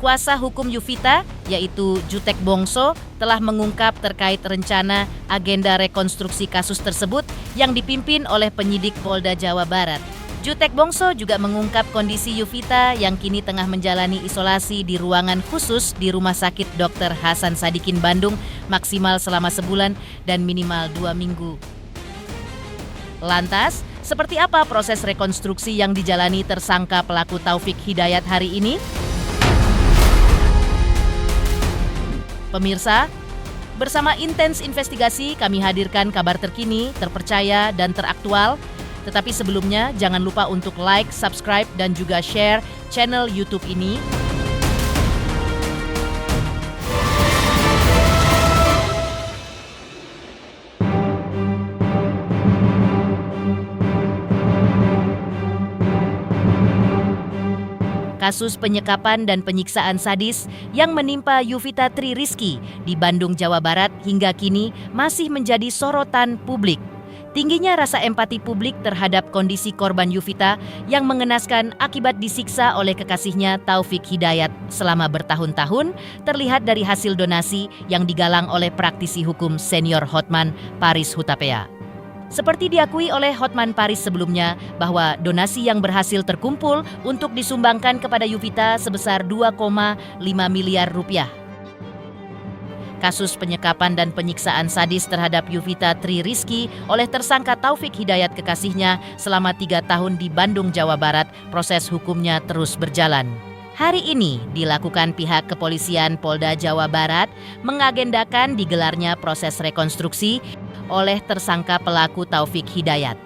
Kuasa hukum Yuvita, yaitu Jutek Bongso, telah mengungkap terkait rencana agenda rekonstruksi kasus tersebut yang dipimpin oleh penyidik Polda Jawa Barat. Jutek Bongso juga mengungkap kondisi Yuvita yang kini tengah menjalani isolasi di ruangan khusus di Rumah Sakit Dr. Hasan Sadikin Bandung maksimal selama sebulan dan minimal 2 minggu. Lantas, seperti apa proses rekonstruksi yang dijalani tersangka pelaku Taufik Hidayat hari ini? Pemirsa, bersama Intens Investigasi kami hadirkan kabar terkini, terpercaya, dan teraktual. Tetapi sebelumnya jangan lupa untuk like, subscribe, dan juga share channel YouTube ini. Kasus penyekapan dan penyiksaan sadis yang menimpa Yuvita Tri Rizky di Bandung, Jawa Barat hingga kini masih menjadi sorotan publik. Tingginya rasa empati publik terhadap kondisi korban Yuvita yang mengenaskan akibat disiksa oleh kekasihnya Taufik Hidayat selama bertahun-tahun terlihat dari hasil donasi yang digalang oleh praktisi hukum senior Hotman Paris Hutapea. Seperti diakui oleh Hotman Paris sebelumnya bahwa donasi yang berhasil terkumpul untuk disumbangkan kepada Yuvita sebesar 2,5 miliar rupiah. Kasus penyekapan dan penyiksaan sadis terhadap Yuvita Tri Rizky oleh tersangka Taufik Hidayat kekasihnya selama 3 tahun di Bandung, Jawa Barat, proses hukumnya terus berjalan. Hari ini dilakukan pihak kepolisian Polda Jawa Barat mengagendakan digelarnya proses rekonstruksi oleh tersangka pelaku Taufik Hidayat.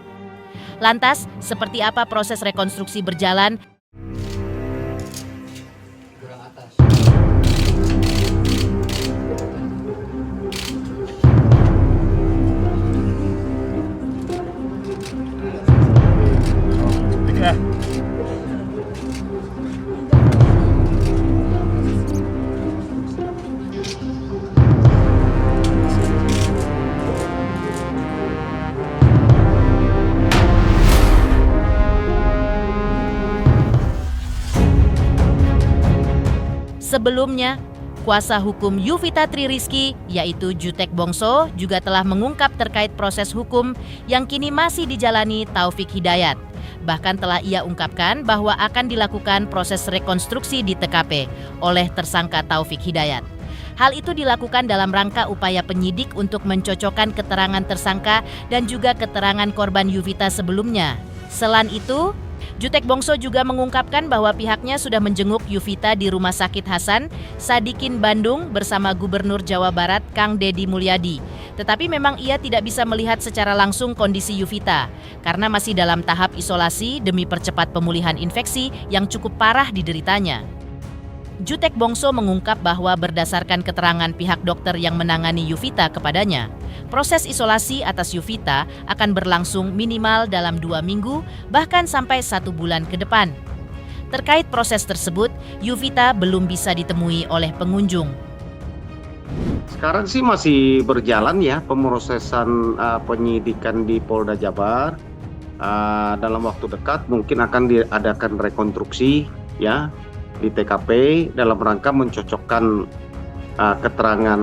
Lantas, seperti apa proses rekonstruksi berjalan? Sebelumnya, kuasa hukum Yuvita Tri Rizky, yaitu Jutek Bongso, juga telah mengungkap terkait proses hukum yang kini masih dijalani Taufik Hidayat. Bahkan telah ia ungkapkan bahwa akan dilakukan proses rekonstruksi di TKP oleh tersangka Taufik Hidayat. Hal itu dilakukan dalam rangka upaya penyidik untuk mencocokkan keterangan tersangka dan juga keterangan korban Yuvita sebelumnya. Selain itu, Jutek Bongso juga mengungkapkan bahwa pihaknya sudah menjenguk Yuvita di Rumah Sakit Hasan Sadikin Bandung bersama Gubernur Jawa Barat Kang Deddy Mulyadi. Tetapi memang ia tidak bisa melihat secara langsung kondisi Yuvita karena masih dalam tahap isolasi demi percepat pemulihan infeksi yang cukup parah dideritanya. Jutek Bongso mengungkap bahwa berdasarkan keterangan pihak dokter yang menangani Yuvita kepadanya, proses isolasi atas Yuvita akan berlangsung minimal dalam 2 minggu, bahkan sampai 1 bulan ke depan. Terkait proses tersebut, Yuvita belum bisa ditemui oleh pengunjung. Sekarang sih masih berjalan ya pemrosesan penyidikan di Polda Jabar. Dalam waktu dekat mungkin akan diadakan rekonstruksi ya di TKP dalam rangka mencocokkan keterangan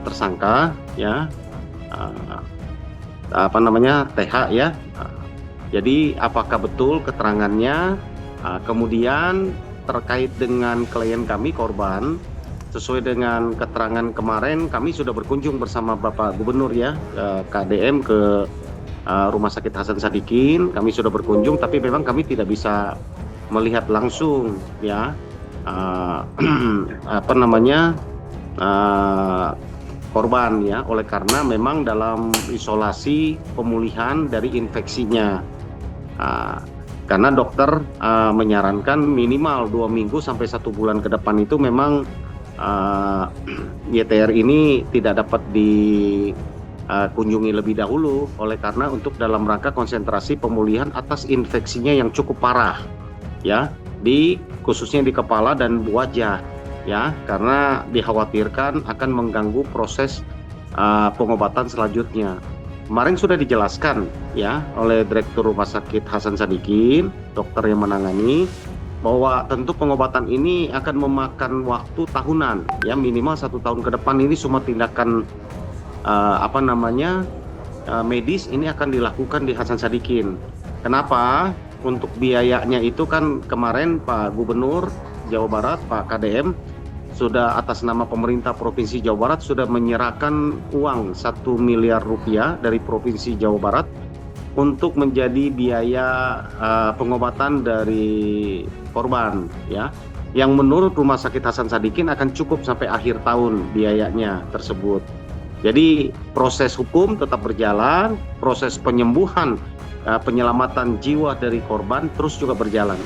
tersangka ya TH ya. Jadi apakah betul keterangannya, kemudian terkait dengan klien kami korban sesuai dengan keterangan kemarin kami sudah berkunjung bersama Bapak Gubernur ya KDM ke Rumah Sakit Hasan Sadikin. Kami sudah berkunjung tapi memang kami tidak bisa melihat langsung ya korban ya, oleh karena memang dalam isolasi pemulihan dari infeksinya. Karena dokter menyarankan minimal 2 minggu sampai 1 bulan ke depan itu memang YTR ini tidak dapat dikunjungi lebih dahulu, oleh karena untuk dalam rangka konsentrasi pemulihan atas infeksinya yang cukup parah ya, khususnya di kepala dan wajah ya, karena dikhawatirkan akan mengganggu proses pengobatan selanjutnya. Kemarin sudah dijelaskan ya oleh Direktur Rumah Sakit Hasan Sadikin, dokter yang menangani, bahwa tentu pengobatan ini akan memakan waktu tahunan, ya minimal 1 tahun ke depan ini semua tindakan medis ini akan dilakukan di Hasan Sadikin. Kenapa? Untuk biayanya itu kan kemarin Pak Gubernur Jawa Barat, Pak KDM, sudah atas nama pemerintah Provinsi Jawa Barat sudah menyerahkan uang 1 miliar rupiah dari Provinsi Jawa Barat untuk menjadi biaya pengobatan dari korban, ya. Yang menurut Rumah Sakit Hasan Sadikin akan cukup sampai akhir tahun biayanya tersebut. Jadi proses hukum tetap berjalan, proses penyembuhan, penyelamatan jiwa dari korban terus juga berjalan.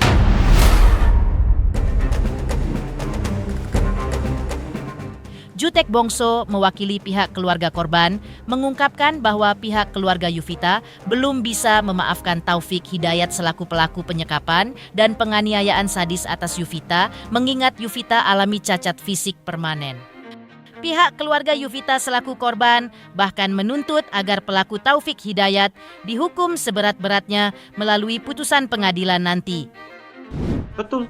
Jutek Bongso mewakili pihak keluarga korban mengungkapkan bahwa pihak keluarga Yuvita belum bisa memaafkan Taufik Hidayat selaku pelaku penyekapan dan penganiayaan sadis atas Yuvita mengingat Yuvita alami cacat fisik permanen. Pihak keluarga Yuvita selaku korban bahkan menuntut agar pelaku Taufik Hidayat dihukum seberat-beratnya melalui putusan pengadilan nanti. Betul,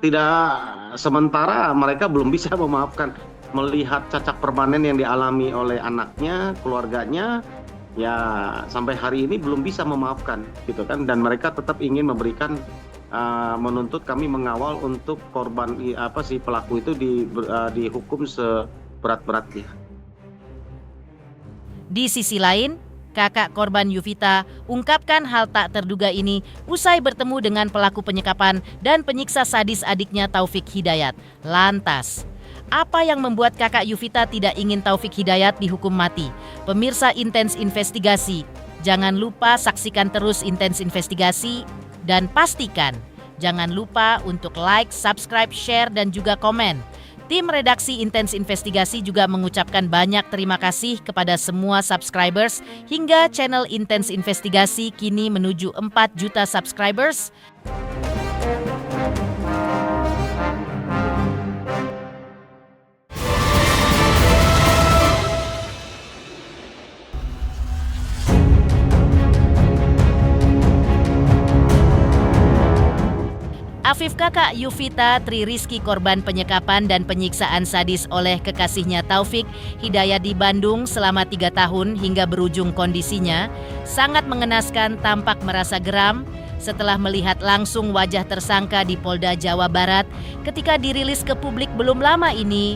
tidak, sementara mereka belum bisa memaafkan. Melihat cacat permanen yang dialami oleh anaknya, keluarganya, ya sampai hari ini belum bisa memaafkan, gitu kan? Dan mereka tetap ingin memberikan, menuntut kami mengawal untuk korban pelaku itu dihukum seberat-beratnya. Di sisi lain, kakak korban Yuvita ungkapkan hal tak terduga ini usai bertemu dengan pelaku penyekapan dan penyiksa sadis adiknya Taufik Hidayat. Lantas, apa yang membuat kakak Yuvita tidak ingin Taufik Hidayat dihukum mati? Pemirsa Intens Investigasi, jangan lupa saksikan terus Intens Investigasi dan pastikan jangan lupa untuk like, subscribe, share, dan juga komen. Tim redaksi Intens Investigasi juga mengucapkan banyak terima kasih kepada semua subscribers hingga channel Intens Investigasi kini menuju 4 juta subscribers. Afif kakak Yuvita Tri Rizky korban penyekapan dan penyiksaan sadis oleh kekasihnya Taufik Hidayat di Bandung selama 3 tahun hingga berujung kondisinya sangat mengenaskan, tampak merasa geram setelah melihat langsung wajah tersangka di Polda Jawa Barat ketika dirilis ke publik belum lama ini.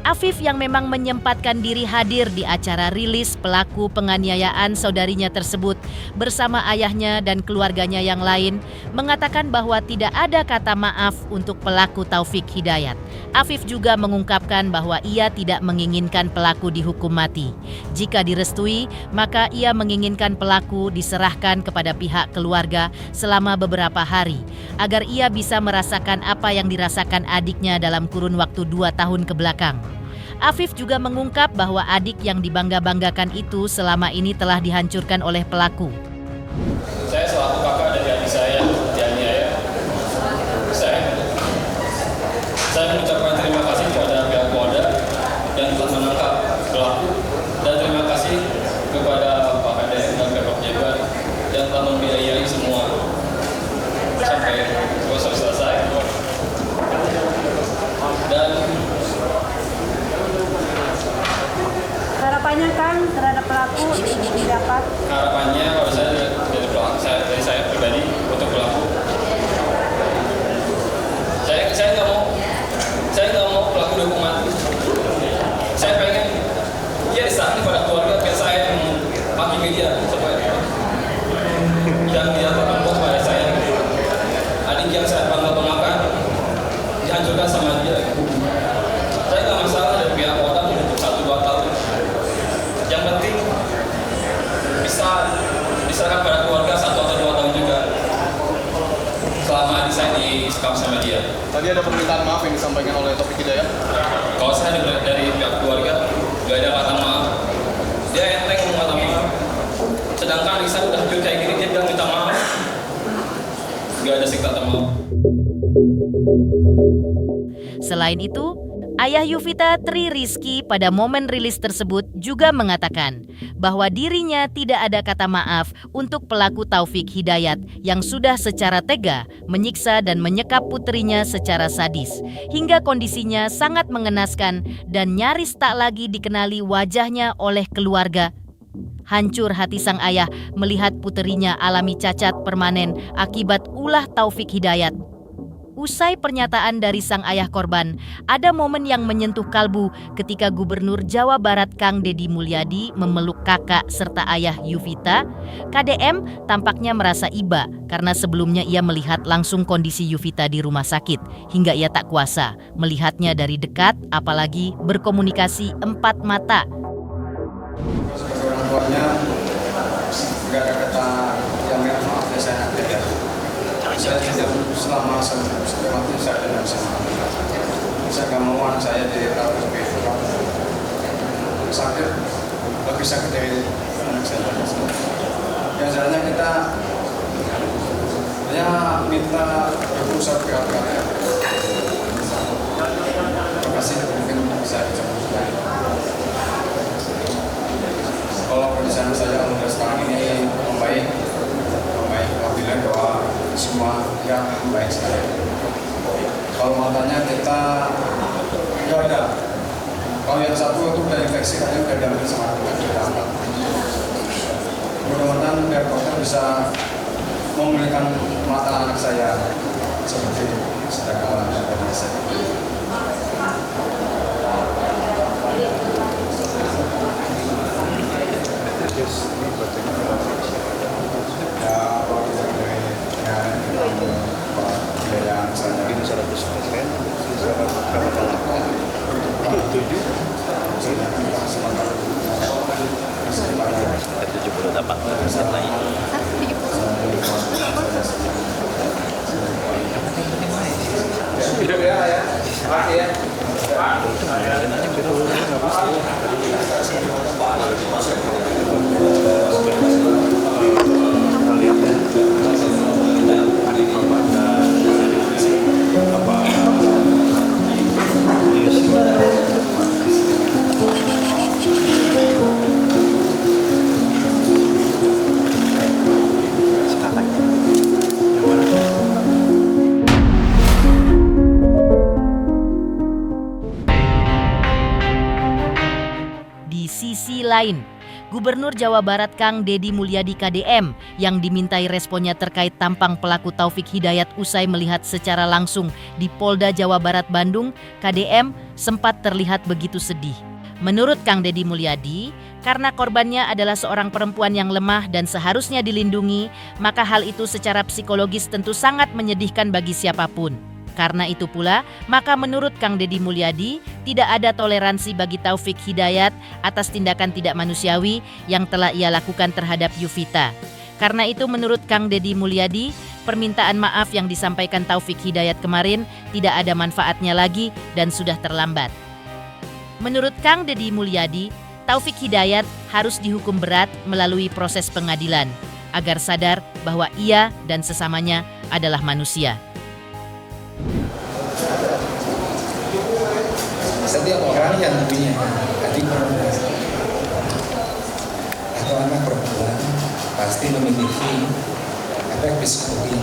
Afif yang memang menyempatkan diri hadir di acara rilis pelaku penganiayaan saudarinya tersebut bersama ayahnya dan keluarganya yang lain mengatakan bahwa tidak ada kata maaf untuk pelaku Taufik Hidayat. Afif juga mengungkapkan bahwa ia tidak menginginkan pelaku dihukum mati. Jika direstui, maka ia menginginkan pelaku diserahkan kepada pihak keluarga selama beberapa hari agar ia bisa merasakan apa yang dirasakan adiknya dalam kurun waktu 2 tahun kebelakang. Afif juga mengungkap bahwa adik yang dibangga-banggakan itu selama ini telah dihancurkan oleh pelaku. Saya selaku kakak dari adik saya dianiaya. Saya mengucapkan terima kasih kepada pihak Polda yang telah menangkap pelaku dan terima kasih kepada Pak KDM dan Pemprov Jabar yang telah membiayai semua sampai proses selesai. Dan harapannya Kang terhadap pelaku didapat? harapannya kalau dari saya pribadi untuk pelaku, saya nggak mau pelaku dihukum mati. Saya pengen dia diserahkan kepada keluarga, biar saya yang maki media supaya yang dia berbuat pada saya. Adik yang saya bangga-banggakan dihancurkan sama dia. Saya nggak masalah dari pihak Polda untuk 1-2 tahun. Yang penting bisa diserahkan pada keluarga 1 atau 2 tahun juga selama adik saya disekap sama dia. Tadi ada permintaan maaf yang disampaikan oleh Taufik Hidayat. Kalau saya dari pihak keluarga nggak ada kata maaf. Dia enteng ngomong kata maaf. Sedangkan adik saya udah hancur kayak gini dia bilang minta maaf. Nggak ada sih kata maaf. Selain itu, Ayah Yuvita, Tri Rizky, pada momen rilis tersebut juga mengatakan bahwa dirinya tidak ada kata maaf untuk pelaku Taufik Hidayat yang sudah secara tega menyiksa dan menyekap putrinya secara sadis, hingga kondisinya sangat mengenaskan dan nyaris tak lagi dikenali wajahnya oleh keluarga. Hancur hati sang ayah melihat puterinya alami cacat permanen akibat ulah Taufik Hidayat. Usai pernyataan dari sang ayah korban, ada momen yang menyentuh kalbu ketika Gubernur Jawa Barat Kang Deddy Mulyadi memeluk kakak serta ayah Yuvita. KDM tampaknya merasa iba karena sebelumnya ia melihat langsung kondisi Yuvita di rumah sakit hingga ia tak kuasa melihatnya dari dekat, apalagi berkomunikasi empat mata. Sebagai orang tuanya, nggak ada kata yang maaf ya saya tidak. Saya tidak selama waktu saya dengan sama. Saya nggak mau anak saya dirawat seperti itu. Sakit, lebih sakit dari anak saya. Yang sebenarnya kita hanya minta berusaha pihak-pihak. Terima kasih mungkin bisa dicapai. Kalau kondisi anak saya alhamdulillah sekarang ini membaik, alhamdulillah doa semua yang baik sekali. Kalau matanya kita nggak ada. Kalau yang satu itu udah infeksi, katanya udah diambil sama kita. Mudah-mudahan biar dokter bisa memulihkan mata anak saya seperti sedia kala dan biasa. Hidup ya, makasih ya. Di sisi lain, Gubernur Jawa Barat Kang Deddy Mulyadi KDM yang dimintai responnya terkait tampang pelaku Taufik Hidayat usai melihat secara langsung di Polda Jawa Barat Bandung, KDM sempat terlihat begitu sedih. Menurut Kang Deddy Mulyadi, karena korbannya adalah seorang perempuan yang lemah dan seharusnya dilindungi, maka hal itu secara psikologis tentu sangat menyedihkan bagi siapapun. Karena itu pula, maka menurut Kang Deddy Mulyadi, tidak ada toleransi bagi Taufik Hidayat atas tindakan tidak manusiawi yang telah ia lakukan terhadap Yuvita. Karena itu menurut Kang Deddy Mulyadi, permintaan maaf yang disampaikan Taufik Hidayat kemarin tidak ada manfaatnya lagi dan sudah terlambat. Menurut Kang Deddy Mulyadi, Taufik Hidayat harus dihukum berat melalui proses pengadilan agar sadar bahwa ia dan sesamanya adalah manusia. Setiap orang yang punya adik perempuan atau anak perempuan pasti memiliki efek psikologi.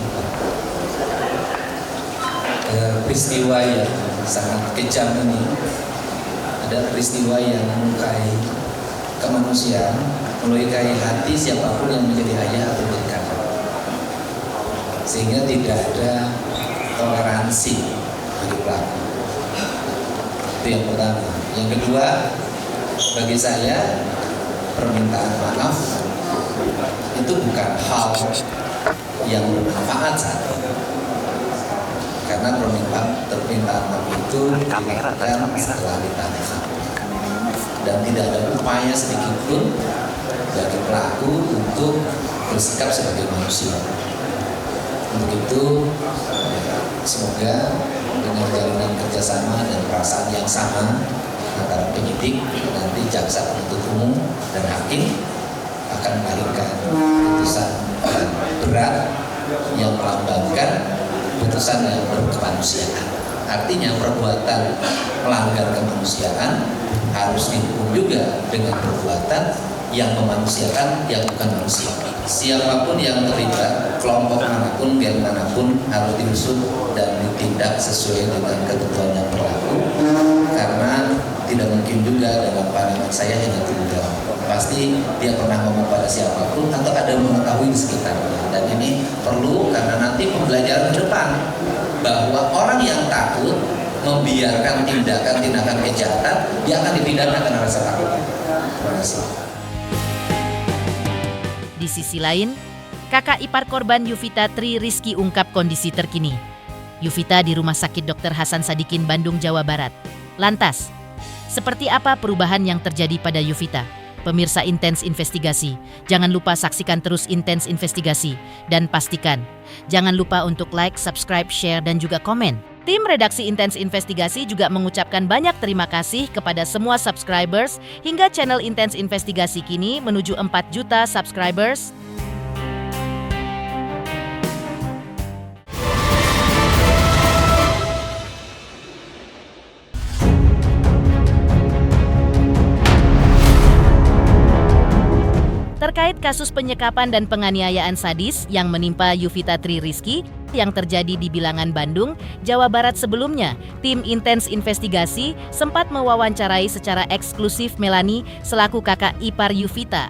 Peristiwa yang sangat kejam ini adalah peristiwa yang melukai kemanusiaan, melukai hati siapapun yang menjadi ayah atau menjadi kakak. Sehingga tidak ada toleransi bagi pelaku. Itu yang pertama. Yang kedua, bagi saya permintaan maaf itu bukan hal yang bermanfaat saat ini. Karena permintaan maaf itu dilakukan setelah ditanya. Dan tidak ada upaya sedikit pun bagi pelaku untuk bersikap sebagai manusia. Untuk itu, semoga dengan jalinan kerjasama dan perasaan yang sama antara penyidik, nanti jaksa penuntut umum dan hakim akan melahirkan putusan berat yang melambangkan putusan yang berkemanusiaan. Artinya perbuatan melanggar kemanusiaan harus dihukum juga dengan perbuatan yang memanusiakan yang bukan manusia. Siapapun yang terlibat, kelompok manapun, geng manapun harus diusut dan ditindak sesuai dengan ketentuan yang berlaku. Karena tidak mungkin juga dalam pandangan saya hanya tunggal. Pasti dia pernah ngomong pada siapapun atau ada yang mengetahui di sekitarnya. Dan ini perlu karena nanti pembelajaran ke depan bahwa orang yang takut membiarkan tindakan-tindakan kejahatan, dia akan dipidana karena rasa takut. Terima kasih. Di sisi lain, kakak ipar korban Yuvita Tri Rizky ungkap kondisi terkini. Yuvita di Rumah Sakit Dr. Hasan Sadikin, Bandung, Jawa Barat. Lantas, seperti apa perubahan yang terjadi pada Yuvita? Pemirsa Intens Investigasi, jangan lupa saksikan terus Intens Investigasi. Dan pastikan, jangan lupa untuk like, subscribe, share, dan juga komen. Tim redaksi Intens Investigasi juga mengucapkan banyak terima kasih kepada semua subscribers hingga channel Intens Investigasi kini menuju 4 juta subscribers. Terkait kasus penyekapan dan penganiayaan sadis yang menimpa Yuvita Tri Rizky yang terjadi di Bilangan, Bandung, Jawa Barat sebelumnya, tim Intens Investigasi sempat mewawancarai secara eksklusif Melani selaku kakak ipar Yuvita.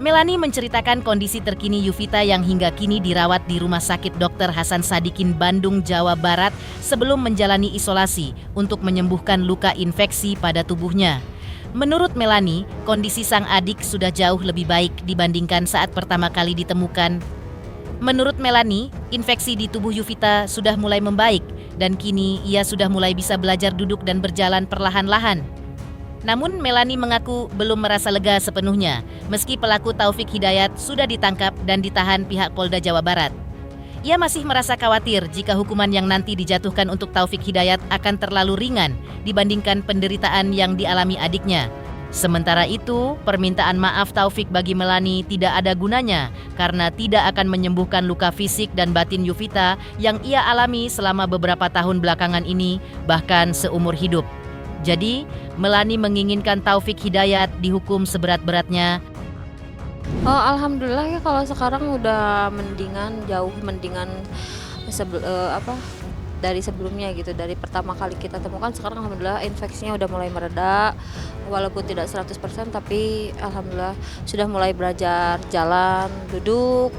Melani menceritakan kondisi terkini Yuvita yang hingga kini dirawat di Rumah Sakit Dr. Hasan Sadikin, Bandung, Jawa Barat sebelum menjalani isolasi untuk menyembuhkan luka infeksi pada tubuhnya. Menurut Melani, kondisi sang adik sudah jauh lebih baik dibandingkan saat pertama kali ditemukan. Menurut Melani, infeksi di tubuh Yuvita sudah mulai membaik dan kini ia sudah mulai bisa belajar duduk dan berjalan perlahan-lahan. Namun Melani mengaku belum merasa lega sepenuhnya meski pelaku Taufik Hidayat sudah ditangkap dan ditahan pihak Polda Jawa Barat. Ia masih merasa khawatir jika hukuman yang nanti dijatuhkan untuk Taufik Hidayat akan terlalu ringan dibandingkan penderitaan yang dialami adiknya. Sementara itu, permintaan maaf Taufik bagi Melani tidak ada gunanya karena tidak akan menyembuhkan luka fisik dan batin Yuvita yang ia alami selama beberapa tahun belakangan ini, bahkan seumur hidup. Jadi, Melani menginginkan Taufik Hidayat dihukum seberat-beratnya. Oh, alhamdulillah ya kalau sekarang udah mendingan, jauh mendingan dari sebelumnya gitu. Dari pertama kali kita temukan sekarang alhamdulillah infeksinya udah mulai mereda. Walaupun tidak 100% tapi alhamdulillah sudah mulai belajar jalan, duduk.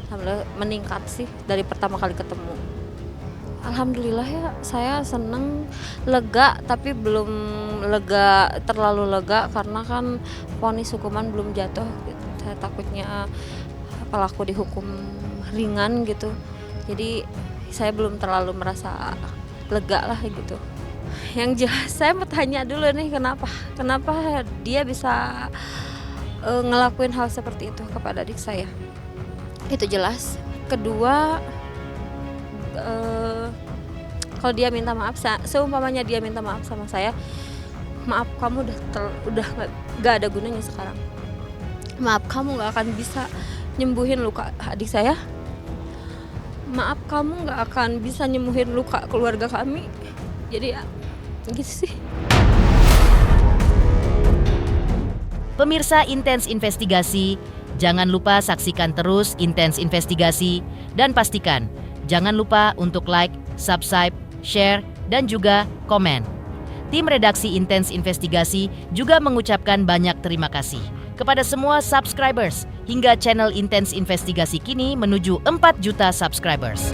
Alhamdulillah meningkat sih dari pertama kali ketemu. Alhamdulillah ya, saya seneng, lega, tapi belum terlalu lega karena kan vonis hukuman belum jatuh gitu. Saya takutnya pelaku dihukum ringan gitu, jadi saya belum terlalu merasa lega lah gitu. Yang jelas saya mau tanya dulu nih, kenapa dia bisa ngelakuin hal seperti itu kepada adik saya, itu jelas. Kedua, kalau dia minta maaf, seumpamanya dia minta maaf sama saya, maaf kamu udah gak ada gunanya sekarang. Maaf kamu gak akan bisa nyembuhin luka adik saya. Maaf kamu gak akan bisa nyembuhin luka keluarga kami. Jadi ya gitu sih. Pemirsa Intens Investigasi, jangan lupa saksikan terus Intens Investigasi dan pastikan jangan lupa untuk like, subscribe, share, dan juga komen. Tim redaksi Intens Investigasi juga mengucapkan banyak terima kasih kepada semua subscribers hingga channel Intens Investigasi kini menuju 4 juta subscribers.